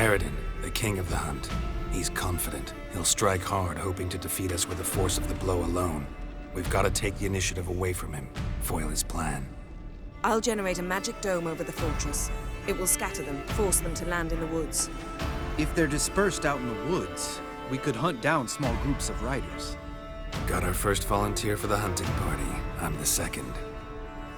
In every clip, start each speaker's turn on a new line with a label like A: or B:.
A: Harridan, the king of the hunt. He's confident. He'll strike hard, hoping to defeat us with the force of the blow alone. We've got to take the initiative away from him, foil his plan.
B: I'll generate a magic dome over the fortress. It will scatter them, force them to land in the woods.
C: If they're dispersed out in the woods, we could hunt down small groups of riders.
A: Got our first volunteer for the hunting party. I'm the second.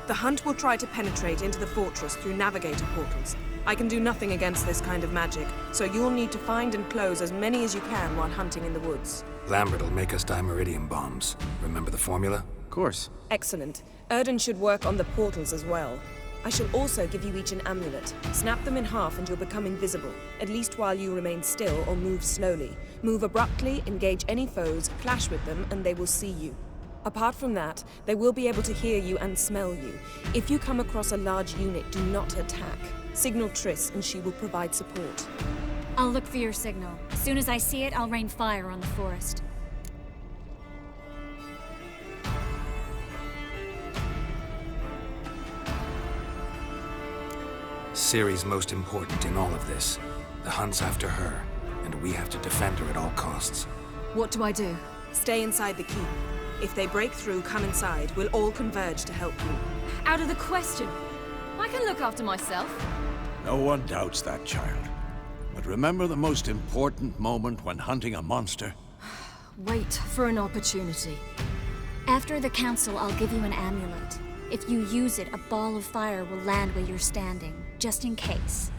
B: The hunt will try to penetrate into the fortress through navigator portals. I can do nothing against this kind of magic, so you'll need to find and close as many as you can while hunting in the woods.
A: Lambert will make us dimeridium bombs. Remember the formula?
C: Of course.
B: Excellent. Erden should work on the portals as well. I shall also give you each an amulet. Snap them in half and you'll become invisible, at least while you remain still or move slowly. Move abruptly, engage any foes, clash with them, and they will see you. Apart from that, they will be able to hear you and smell you. If you come across a large unit, do not attack. Signal Triss and she will provide support.
D: I'll look for your signal. As soon as I see it, I'll rain fire on the forest.
A: Ciri's most important in all of this. The hunt's after her, and we have to defend her at all costs.
D: What do I do?
B: Stay inside the keep. If they break through, come inside. We'll all converge to help you.
D: Out of the question. I can look after myself.
E: No one doubts that, child. But remember the most important moment when hunting a monster?
D: Wait for an opportunity. After the council, I'll give you an amulet. If you use it, a ball of fire will land where you're standing, just in case.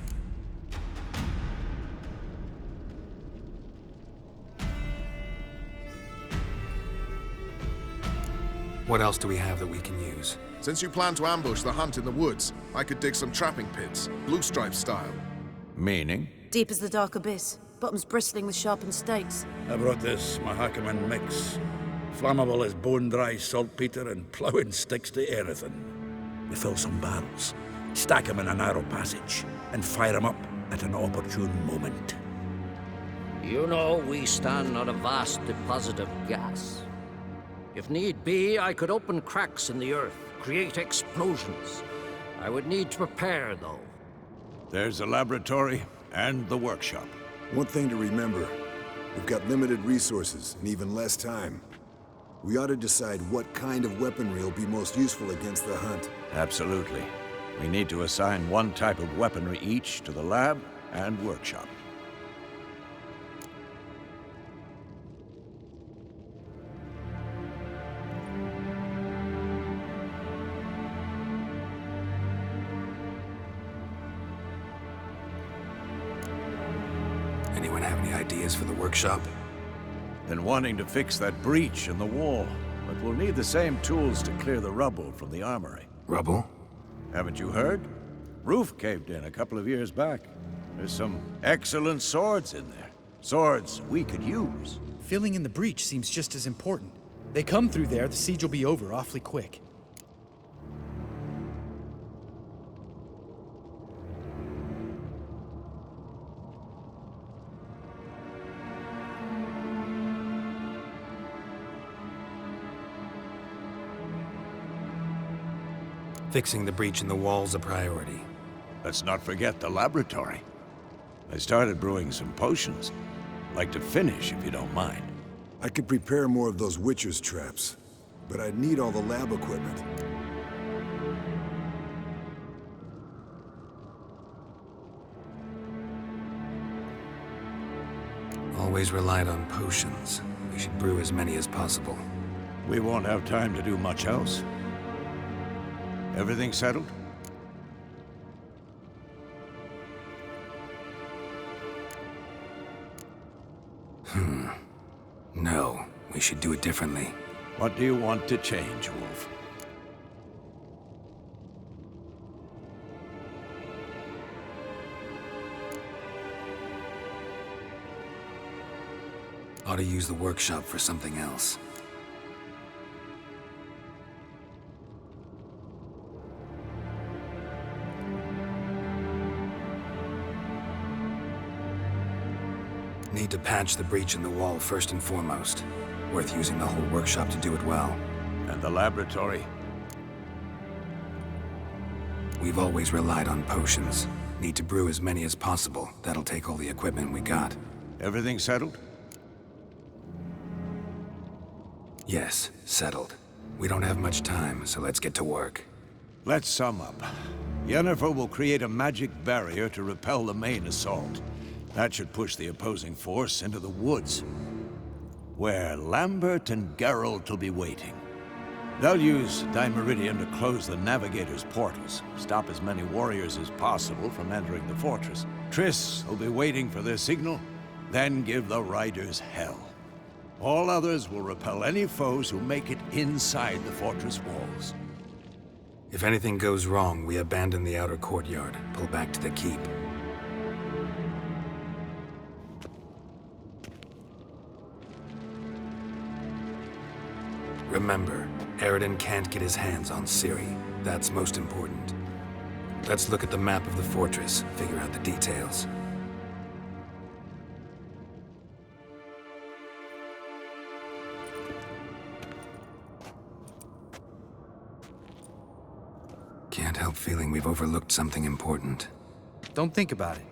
A: What else do we have that we can use?
F: Since you plan to ambush the hunt in the woods, I could dig some trapping pits, blue stripe style.
E: Meaning?
G: Deep as the dark abyss, bottoms bristling with sharpened stakes.
H: I brought this Mahakaman mix. Flammable as bone-dry saltpeter and ploughing sticks to anything. We fill some barrels, stack them in a narrow passage, and fire them up at an opportune moment.
I: You know, we stand on a vast deposit of gas. If need be, I could open cracks in the earth, create explosions. I would need to prepare, though.
E: There's the laboratory and the workshop.
J: One thing to remember, we've got limited resources and even less time. We ought to decide what kind of weaponry will be most useful against the hunt.
E: Absolutely. We need to assign one type of weaponry each to the lab and workshop.
A: Anyone have any ideas for the workshop?
E: Been wanting to fix that breach in the wall, but we'll need the same tools to clear the rubble from the armory.
A: Rubble?
E: Haven't you heard? Roof caved in a couple of years back. There's some excellent swords in there. Swords we could use.
C: Filling in the breach seems just as important. They come through there, the siege will be over awfully quick.
A: Fixing the breach in the wall's a priority.
E: Let's not forget the laboratory. I started brewing some potions. Like to finish, if you don't mind.
J: I could prepare more of those Witcher's traps, but I'd need all the lab equipment.
A: Always relied on potions. We should brew as many as possible.
E: We won't have time to do much else. Everything settled?
A: No, we should do it differently.
E: What do you want to change, Wolf?
A: Ought to use the workshop for something else. Need to patch the breach in the wall first and foremost. Worth using the whole workshop to do it well.
E: And the laboratory?
A: We've always relied on potions. Need to brew as many as possible. That'll take all the equipment we got.
E: Everything settled?
A: Yes, settled. We don't have much time, so let's get to work.
E: Let's sum up. Yennefer will create a magic barrier to repel the main assault. That should push the opposing force into the woods, where Lambert and Geralt will be waiting. They'll use Dimeridion to close the Navigator's portals, stop as many warriors as possible from entering the fortress. Triss will be waiting for their signal, then give the Riders hell. All others will repel any foes who make it inside the fortress walls.
A: If anything goes wrong, we abandon the outer courtyard, pull back to the keep. Remember, Aroden can't get his hands on Ciri. That's most important. Let's look at the map of the fortress, figure out the details. Can't help feeling we've overlooked something important.
C: Don't think about it.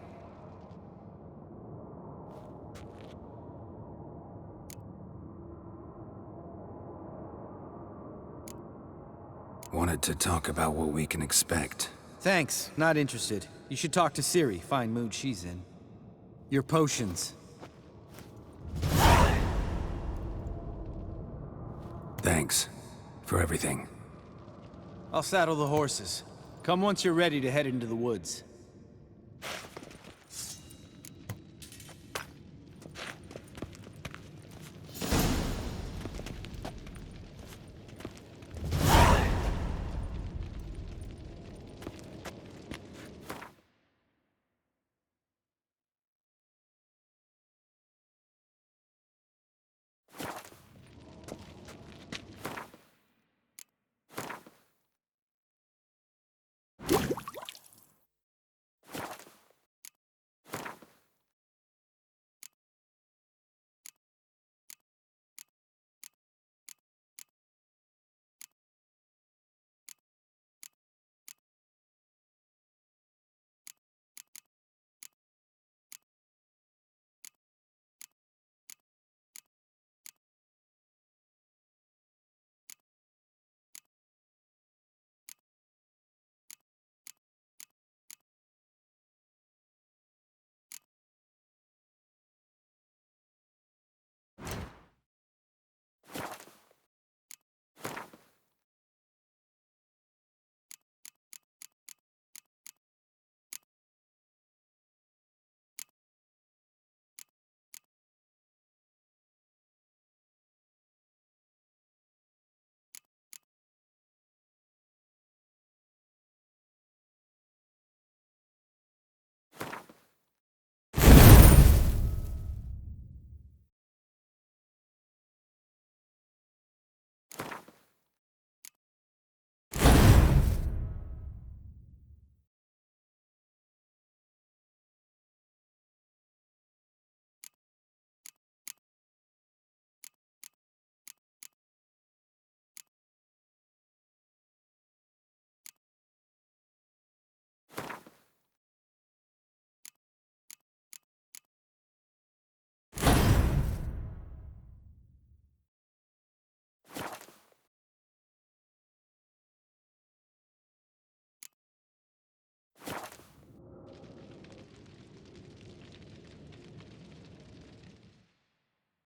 A: Wanted to talk about what we can expect.
C: Thanks, not interested. You should talk to Ciri, fine mood she's in. Your potions.
A: Thanks for everything.
C: I'll saddle the horses. Come once you're ready to head into the woods.